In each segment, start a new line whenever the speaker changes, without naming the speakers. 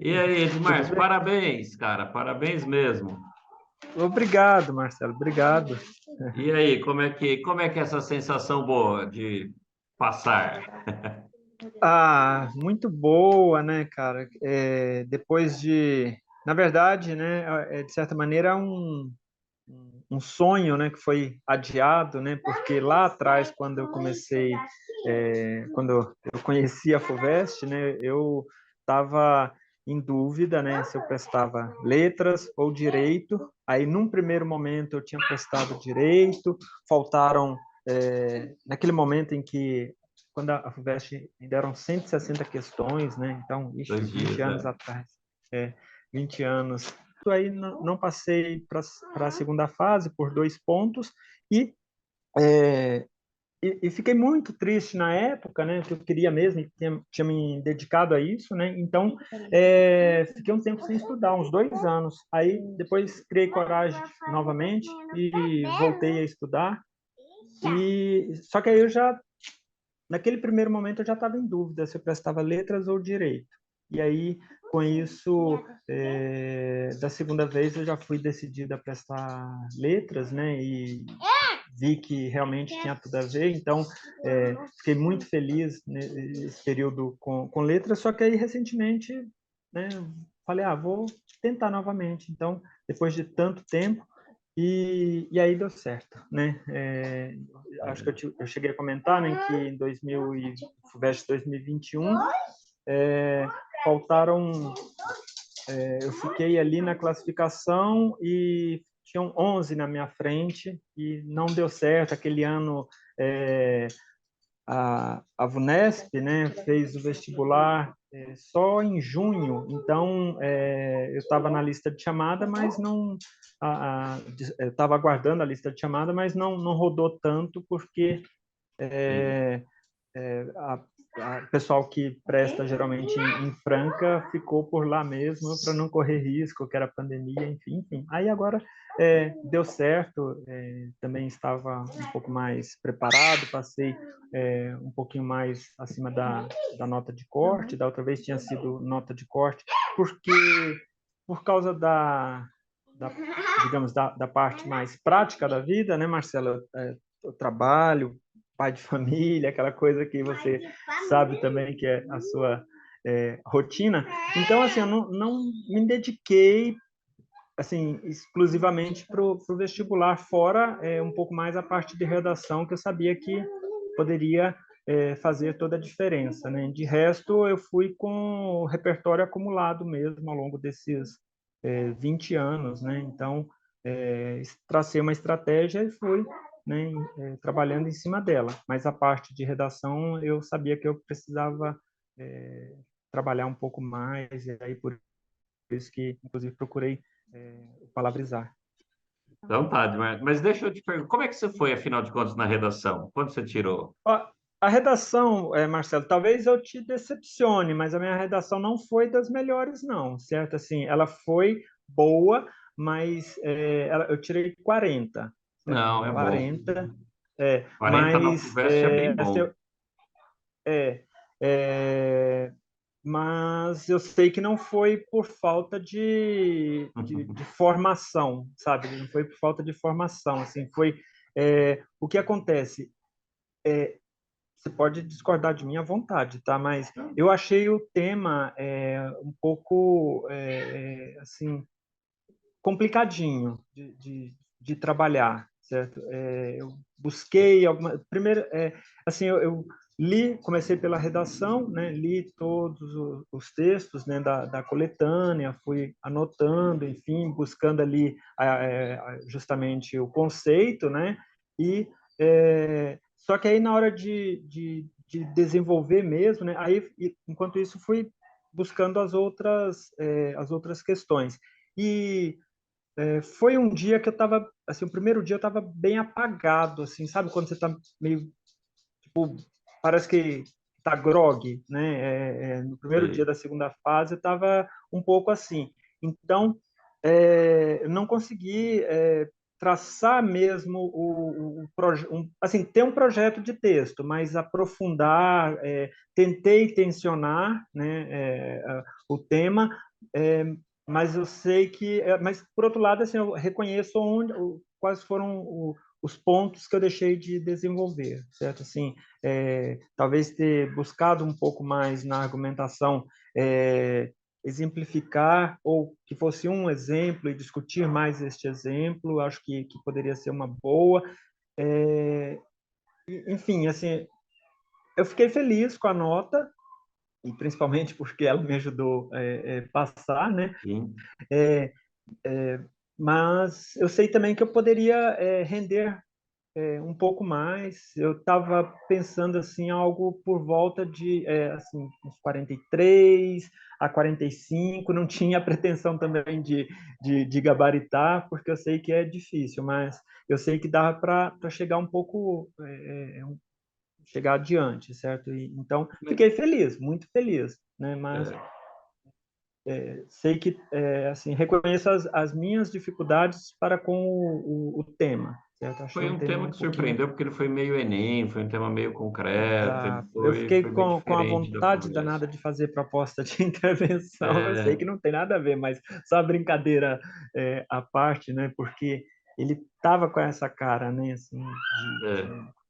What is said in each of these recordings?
E aí,
Tudo
Edmar,
bem?
parabéns, cara, parabéns mesmo.
Obrigado, Marcelo, obrigado.
E aí, como é que é essa sensação boa de passar?
Muito boa, né, cara? Depois de, na verdade, né, de certa maneira, um sonho, né, que foi adiado, né, porque lá atrás, quando eu comecei, quando eu conheci a FUVEST, né, eu estava em dúvida, né, se eu prestava letras ou direito. Aí, num primeiro momento, eu tinha prestado direito, faltaram, naquele momento em que, quando a FUVEST ainda eram 160 questões, né, então, ixi,
Dois
20
dias,
anos
né?
atrás, 20 anos. Aí não passei para a segunda fase por 2 pontos e, é, e fiquei muito triste na época, né? Que eu queria mesmo, tinha me dedicado a isso, né? Então, fiquei um tempo sem estudar, uns 2 anos. Aí depois criei coragem novamente e voltei a estudar. E só que aí naquele primeiro momento eu já estava em dúvida se eu prestava letras ou direito. E aí, com isso, da segunda vez eu já fui decidida a prestar letras, né? E vi que realmente tinha tudo a ver. Então, fiquei muito feliz nesse período com letras. Só que aí, recentemente, né? Falei, vou tentar novamente. Então, depois de tanto tempo, e aí deu certo, né? Acho que eu cheguei a comentar, né, que em 2000 e FUVEST 2021 faltaram, eu fiquei ali na classificação e tinham 11 na minha frente e não deu certo. Aquele ano a VUNESP, né, fez o vestibular só em junho, então eu estava na lista de chamada, mas não, eu estava aguardando a lista de chamada, mas não rodou tanto porque
Sim.
a, pessoal que presta geralmente em Franca ficou por lá mesmo para não correr risco, que era pandemia, enfim. Aí agora deu certo, também estava um pouco mais preparado, passei um pouquinho mais acima da nota de corte, da outra vez tinha sido nota de corte, porque por causa digamos, da parte mais prática da vida, né, Marcela? O trabalho, pai de família, aquela coisa que você sabe também que é a sua rotina. Então, assim, eu não me dediquei assim exclusivamente para o vestibular, fora um pouco mais a parte de redação, que eu sabia que poderia fazer toda a diferença, né? De resto, eu fui com o repertório acumulado mesmo ao longo desses 20 anos, né? Então, tracei uma estratégia e fui, né, trabalhando em cima dela. Mas a parte de redação, eu sabia que eu precisava trabalhar um pouco mais, e aí por isso que, inclusive, procurei palavrizar.
Então tá, Edmar. Mas deixa eu te perguntar, como é que você foi, afinal de contas, na redação? Quando você tirou?
Ó, a redação, Marcelo, talvez eu te decepcione, mas a minha redação não foi das melhores, não, certo? Assim, ela foi boa, mas eu tirei 40, certo?
Não, é bom.
40,
40 na
mas
FUVEST é bem
assim,
bom.
é, é, mas eu sei que não foi por falta de formação, sabe? Não foi por falta de formação, assim, foi o que acontece. Você pode discordar de mim à vontade, tá? Mas eu achei o tema um pouco assim complicadinho de trabalhar, certo? Eu busquei alguma primeiro assim eu li, comecei pela redação, né? Li todos os textos, né, da coletânea, fui anotando, enfim, buscando ali justamente o conceito, né? E só que aí na hora de desenvolver mesmo, né? Aí enquanto isso fui buscando as outras questões. E foi um dia que eu estava, assim, o primeiro dia eu estava bem apagado, assim, sabe quando você está meio, tipo, parece que tá grog, né? No primeiro dia
Sei.
da segunda fase eu estava um pouco assim. Então, eu não consegui traçar mesmo assim, ter um projeto de texto, mas aprofundar, tentei tensionar, né, o tema, mas eu sei que, mas por outro lado, assim, eu reconheço quais foram os pontos que eu deixei de desenvolver, certo? Assim, talvez ter buscado um pouco mais na argumentação, exemplificar ou que fosse um exemplo e discutir mais este exemplo, acho que poderia ser uma boa. Enfim, assim, eu fiquei feliz com a nota, e principalmente porque ela me ajudou a passar, né?
Sim.
Mas eu sei também que eu poderia render um pouco mais. Eu estava pensando assim algo por volta de assim uns 43 a 45. Não tinha a pretensão também de gabaritar, porque eu sei que é difícil, mas eu sei que dava para chegar um pouco chegar adiante, certo? Então
Mas,
fiquei feliz, muito feliz, né? Mas
é,
sei que assim reconheço as minhas dificuldades para com o tema, certo? Achei
foi
um
um
tema
tema
um
que
pouquinho.
surpreendeu porque ele foi meio Enem, foi um tema meio concreto, ele
Exato. Eu
foi,
fiquei
foi bem
com a
diferente da
vontade
FUVEST.
danada de fazer proposta de intervenção. Eu sei
É,
que não tem nada a ver, mas só brincadeira à parte, né? Porque ele tava com essa cara, né? Assim,
é.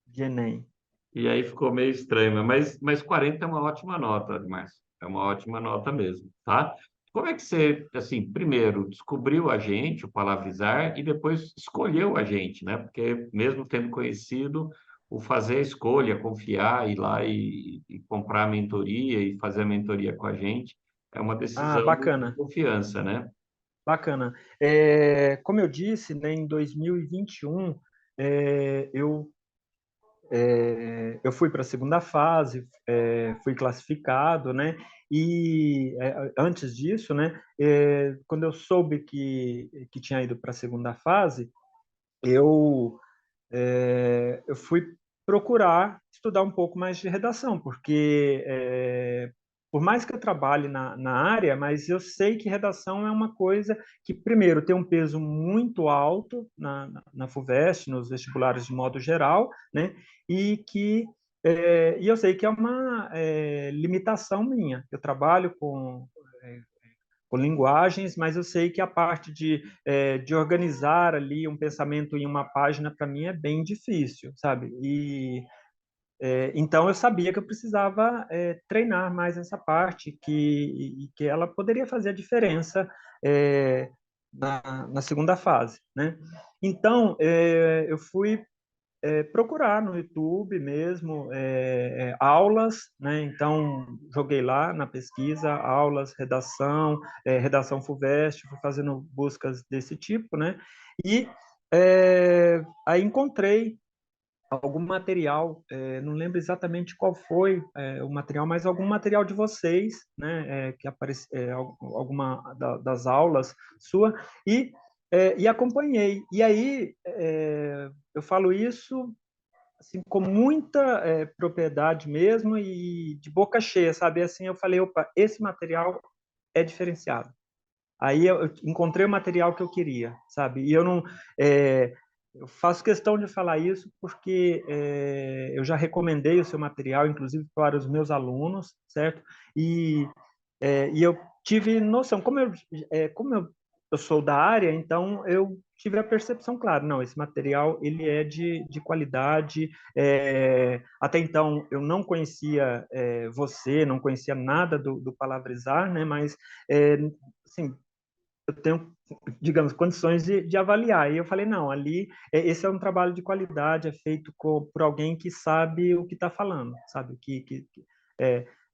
de Enem.
E aí ficou meio estranho, mas 40 é uma ótima nota, Márcio. É uma ótima nota mesmo, tá? Como é que você, assim, primeiro descobriu a gente, o Palavrizar, e depois escolheu a gente, né? Porque mesmo tendo conhecido, o fazer a escolha, confiar, ir lá e comprar a mentoria e fazer a mentoria com a gente, é uma
Ah,
decisão de
bacana,
confiança, né?
bacana. Como eu disse, né, em 2021, eu eu fui para a segunda fase, fui classificado, né? E antes disso, né, quando eu soube que tinha ido para a segunda fase, eu eu fui procurar estudar um pouco mais de redação, porque por mais que eu trabalhe na área, mas eu sei que redação é uma coisa que, primeiro, tem um peso muito alto na FUVEST, nos vestibulares de modo geral, né? E que e eu sei que é uma limitação minha. Eu trabalho com linguagens, mas eu sei que a parte de organizar ali um pensamento em uma página, para mim, é bem difícil, sabe? Então, eu sabia que eu precisava treinar mais essa parte, que ela poderia fazer a diferença na segunda fase, né? Então, eu fui procurar no YouTube mesmo aulas, né? Então joguei lá na pesquisa aulas, redação, redação FUVEST, fui fazendo buscas desse tipo, né? E aí encontrei algum material, não lembro exatamente qual foi o material, mas algum material de vocês, né, que aparece, alguma das aulas sua, e acompanhei. E aí eu falo isso assim, com muita propriedade mesmo e de boca cheia, sabe? Assim, eu falei, opa, esse material é diferenciado. Aí eu encontrei o material que eu queria, sabe? E eu não, eu faço questão de falar isso porque eu já recomendei o seu material, inclusive para os meus alunos, certo? E e eu tive noção, como eu sou da área, então eu tive a percepção, claro, não, esse material ele é de qualidade. Até então eu não conhecia você, não conhecia nada do Palavrizar, né? Mas assim, eu tenho, digamos, condições de avaliar. E eu falei, não, ali, esse é um trabalho de qualidade, é feito por alguém que sabe o que está falando, sabe?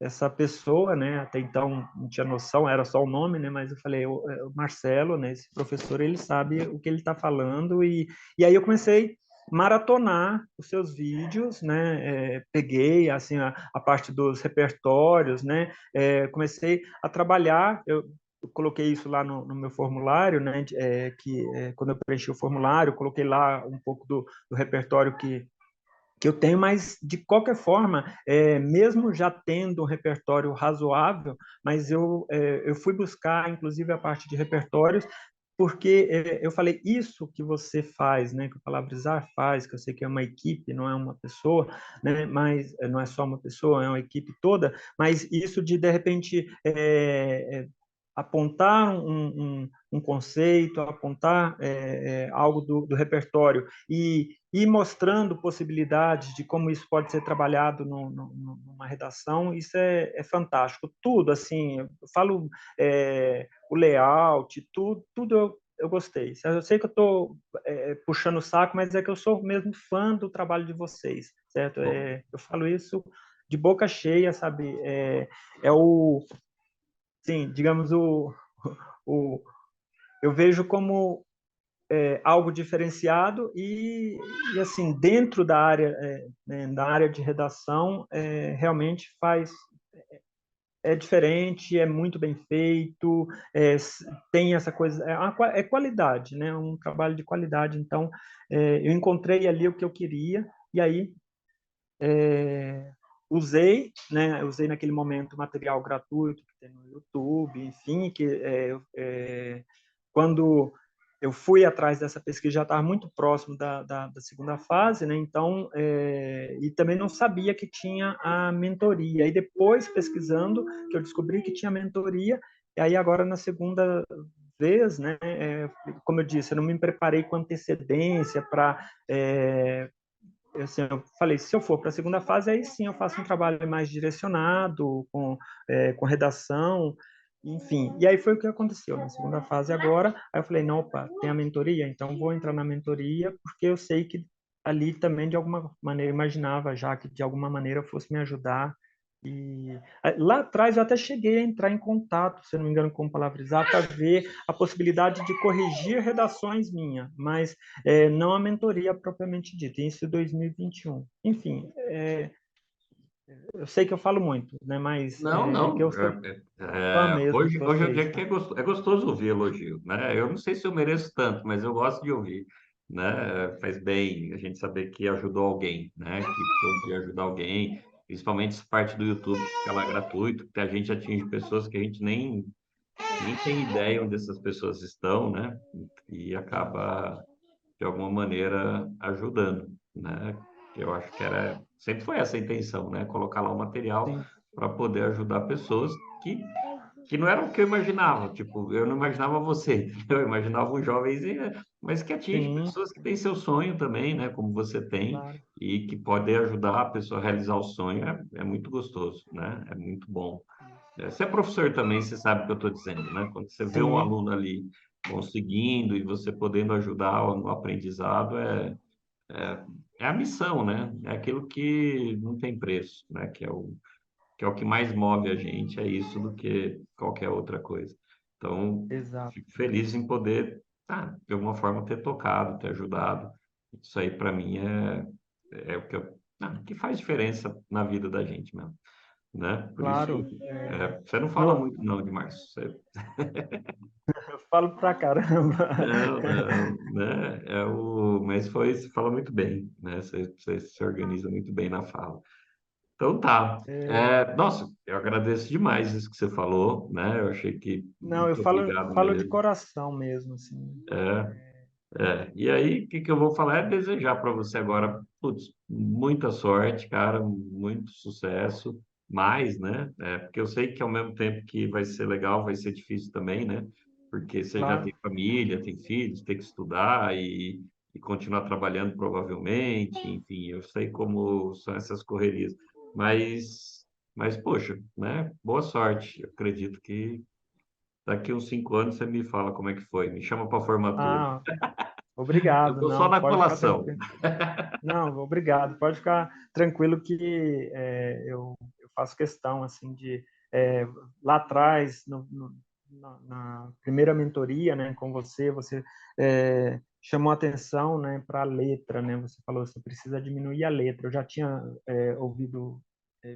Essa pessoa, né, até então não tinha noção, era só o nome, né, mas eu falei, o Marcelo, né, esse professor, ele sabe o que ele está falando, e aí eu comecei maratonar os seus vídeos, né, peguei, assim, a parte dos repertórios, né, comecei a trabalhar, eu coloquei isso lá no meu formulário, né? Quando eu preenchi o formulário, eu coloquei lá um pouco do repertório que eu tenho, mas de qualquer forma, mesmo já tendo um repertório razoável, mas eu fui buscar, inclusive, a parte de repertórios, porque eu falei, isso que você faz, né, que o Palavrizar faz, que eu sei que é uma equipe, não é uma pessoa, né, mas não é só uma pessoa, é uma equipe toda, mas isso de repente, apontar um conceito, apontar algo do repertório e ir mostrando possibilidades de como isso pode ser trabalhado numa redação, isso é fantástico. Tudo, assim, eu falo o layout, tudo eu gostei. Eu sei que eu estou puxando o saco, mas é que eu sou mesmo fã do trabalho de vocês, certo?
Bom,
Eu falo isso de boca cheia, sabe? É o, sim, digamos, o, eu vejo como algo diferenciado e, assim, dentro da área, né, da área de redação, realmente é diferente, é muito bem feito, tem essa coisa, é qualidade, né? Um trabalho de qualidade. Então, eu encontrei ali o que eu queria e aí usei, né? Usei naquele momento material gratuito que tem no YouTube, enfim, que quando eu fui atrás dessa pesquisa já estava muito próximo da segunda fase, né? Então, e também não sabia que tinha a mentoria. E depois, pesquisando, que eu descobri que tinha mentoria, e aí agora na segunda vez, né? Como eu disse, eu não me preparei com antecedência para assim, eu falei, se eu for para a segunda fase, aí sim eu faço um trabalho mais direcionado, com redação, enfim. E aí foi o que aconteceu na segunda fase agora. Aí eu falei, não, opa, tem a mentoria? Então vou entrar na mentoria, porque eu sei que ali também, de alguma maneira, imaginava já que de alguma maneira fosse me ajudar. E lá atrás eu até cheguei a entrar em contato, se não me engano, com o Palavrizar, para ver a possibilidade de corrigir redações minhas, mas não a mentoria propriamente dita, isso em 2021. Enfim, eu sei que eu falo muito, né? Mas
não,
é que
não.
eu sou fã mesmo de
Hoje é um
vocês,
dia que
tá?
é gostoso ouvir elogio, né? Eu não sei se eu mereço tanto, mas eu gosto de ouvir, né? Faz bem a gente saber que ajudou alguém, né? Que pôde ajudar alguém, principalmente essa parte do YouTube que fica lá gratuito, que a gente atinge pessoas que a gente nem tem ideia onde essas pessoas estão, né? E acaba, de alguma maneira, ajudando, né? Que eu acho que sempre foi essa a intenção, né? Colocar lá o material
Sim,
para poder ajudar pessoas que não era o que eu imaginava. Tipo, eu não imaginava você, entendeu? Eu imaginava um jovenzinho, mas que atinge
sim,
pessoas que têm seu sonho também, né? Como você tem,
claro.
e que pode ajudar a pessoa a realizar o sonho, é muito gostoso, né? É muito bom. Você é professor também, você sabe o que eu estou dizendo, né? Quando você vê um
Sim,
aluno ali conseguindo e você podendo ajudar no aprendizado, é a missão, né? É aquilo que não tem preço, né? Que é o que mais move a gente, é isso do que qualquer outra coisa. Então,
exato.
fico feliz em poder, de alguma forma, ter tocado, ter ajudado. Isso aí, para mim, é o que faz diferença na vida da gente mesmo, né? Por isso,
Claro.
você não fala
No,
muito, não, Demais.
eu falo pra caramba.
Não, não, né? Mas você fala muito bem, né? Você se organiza muito bem na fala. Então tá. Nossa, eu agradeço demais isso que você falou, né? Eu achei que
Não, eu
muito obrigado
falo de
mesmo.
coração mesmo, assim.
E aí, o que que eu vou falar é desejar para você agora, putz, muita sorte, cara, muito sucesso, mais, né? Porque eu sei que ao mesmo tempo que vai ser legal, vai ser difícil também, né? Porque você já tem
Claro,
família, tem filhos, tem que estudar e continuar trabalhando provavelmente, enfim, eu sei como são essas correrias, mas poxa, né? Boa sorte. Eu acredito que daqui uns 5 anos você me fala como é que foi, me chama para formatura.
ah,
Eu
obrigado.
tô só
Não,
na
pode ficar
colação.
tranquilo. Não, obrigado. Pode ficar tranquilo que eu faço questão assim de lá atrás na primeira mentoria, né, com você chamou atenção, né, para a letra, né? Você falou você precisa diminuir a letra. Eu já tinha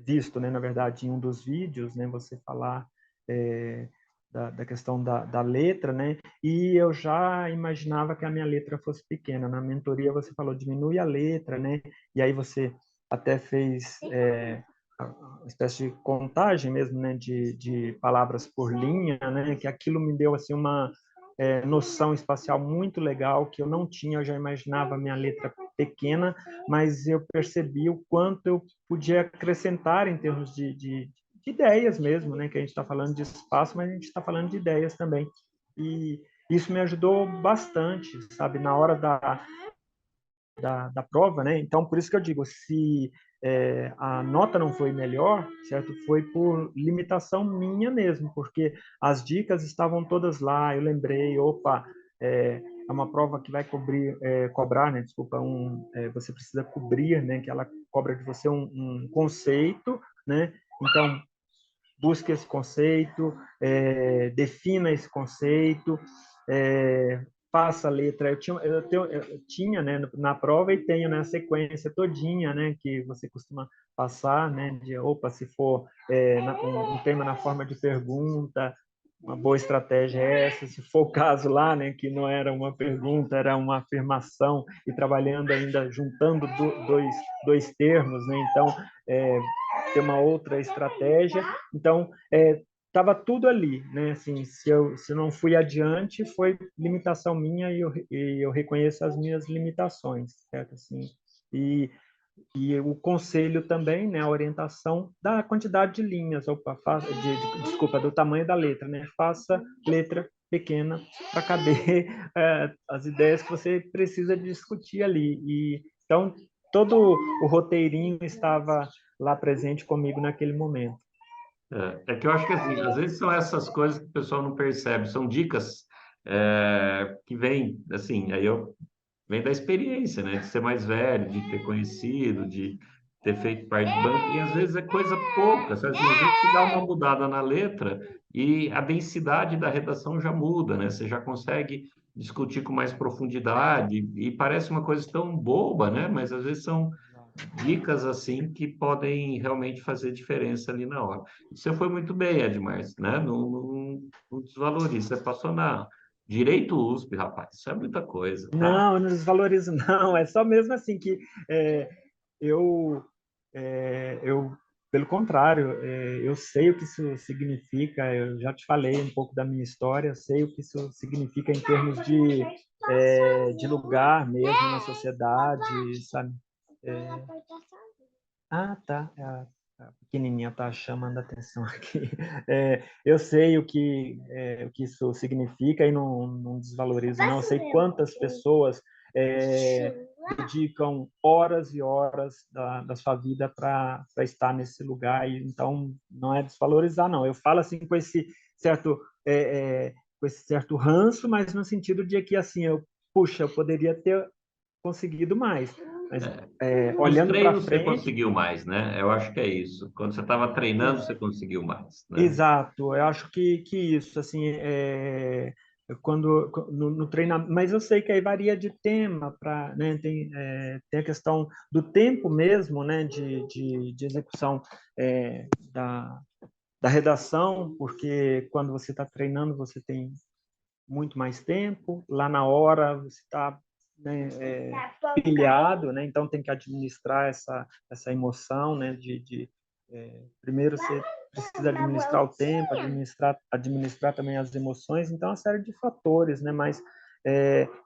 visto, né, na verdade, em um dos vídeos, né, você falar é, da questão da letra, né? E eu já imaginava que a minha letra fosse pequena. Na mentoria você falou diminui a letra, né? E aí você até fez uma espécie de contagem mesmo, né? De palavras por linha, né? Que aquilo me deu assim uma noção espacial muito legal que eu não tinha. Eu já imaginava a minha letra pequena, mas eu percebi o quanto eu podia acrescentar em termos de de ideias mesmo, né? Que a gente está falando de espaço, mas a gente está falando de ideias também. E isso me ajudou bastante, sabe, na hora da prova, né? Então, por isso que eu digo, se a nota não foi melhor, certo? Foi por limitação minha mesmo, porque as dicas estavam todas lá, eu lembrei, opa, é uma prova que vai cobrar, né? Desculpa, você precisa cobrir, né? Que ela cobra de você um conceito, né? Então, busque esse conceito, defina esse conceito, faça a letra. Eu tinha, né, na prova e tenho, né, a sequência todinha, né, que você costuma passar, né, de, opa, se for um tema na forma de pergunta, uma boa estratégia é essa, se for o caso lá, né, que não era uma pergunta, era uma afirmação, e trabalhando ainda, juntando dois termos, né, então, ter uma outra estratégia. Então, estava tudo ali, né? Assim, se eu não fui adiante, foi limitação minha e eu reconheço as minhas limitações, certo? Assim, e, e o conselho também, né? A orientação da quantidade de linhas, opa, desculpa, do tamanho da letra, né? Faça letra pequena para caber as ideias que você precisa discutir ali. E então todo o roteirinho estava lá presente comigo naquele momento.
É que eu acho que assim, às vezes são essas coisas que o pessoal não percebe, são dicas que vêm, assim, vem da experiência, né? De ser mais velho, de ter conhecido, de ter feito parte de banco, e às vezes é coisa pouca, sabe? Assim, às vezes você dá uma mudada na letra e a densidade da redação já muda, né? Você já consegue discutir com mais profundidade, e parece uma coisa tão boba, né? Mas às vezes são dicas assim que podem realmente fazer diferença ali na hora. Você foi muito bem, Edmar, né? Não desvaloriza. Você passou na Direito USP, rapaz. Isso é muita coisa, tá?
Não, eu não desvalorizo, não. É só mesmo assim que é, eu, eu, pelo contrário, eu sei o que isso significa. Eu já te falei um pouco da minha história, eu sei o que isso significa em termos de lugar mesmo na sociedade, sabe? É, tá. A pequenininha tá chamando a atenção aqui. Eu sei o que isso significa e não desvalorizo, não. Eu sei quantas pessoas dedicam horas e horas da sua vida para estar nesse lugar, e então não é desvalorizar, não. Eu falo assim certo, com esse certo ranço, mas no sentido de que assim, puxa, eu poderia ter conseguido mais. Mas
Nos
olhando para
treinos você
frente,
conseguiu mais, né? Eu acho que é isso. Quando você estava treinando, você conseguiu mais, né?
exato, eu acho que isso, assim, quando no treinamento, mas eu sei que aí varia de tema para, né, tem a questão do tempo mesmo, né, de execução da, da redação, porque quando você está treinando, você tem muito mais tempo, lá na hora você está, né, pilhado, né, então tem que administrar essa emoção, né, primeiro você precisa administrar o tempo, administrar também as emoções, então é uma série de fatores, né, mas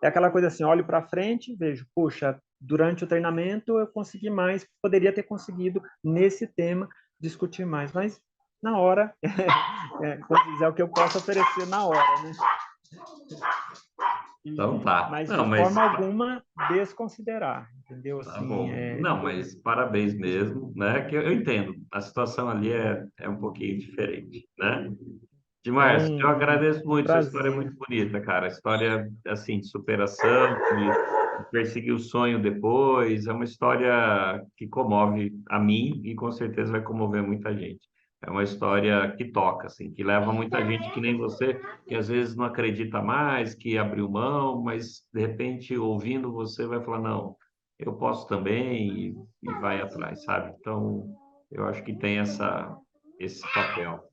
aquela coisa assim, olho para frente, vejo, puxa, durante o treinamento eu consegui mais, poderia ter conseguido nesse tema discutir mais, mas na hora, como dizer, é o que eu posso oferecer na hora, né?
Então tá.
Mas de
Não,
forma
mas
alguma desconsiderar, entendeu?
tá
Assim,
bom. Não, mas parabéns mesmo, né? Que eu entendo. A situação ali é um pouquinho diferente, né?
é
Demais, eu agradeço
um
muito, sua história é
prazer.
muito bonita, cara. História, assim, de superação, de perseguir o sonho depois. É uma história que comove a mim e com certeza vai comover muita gente. É uma história que toca, assim, que leva muita gente que nem você, que às vezes não acredita mais, que abriu mão, mas de repente, ouvindo você, vai falar, não, eu posso também e vai atrás, sabe? Então, eu acho que tem esse papel.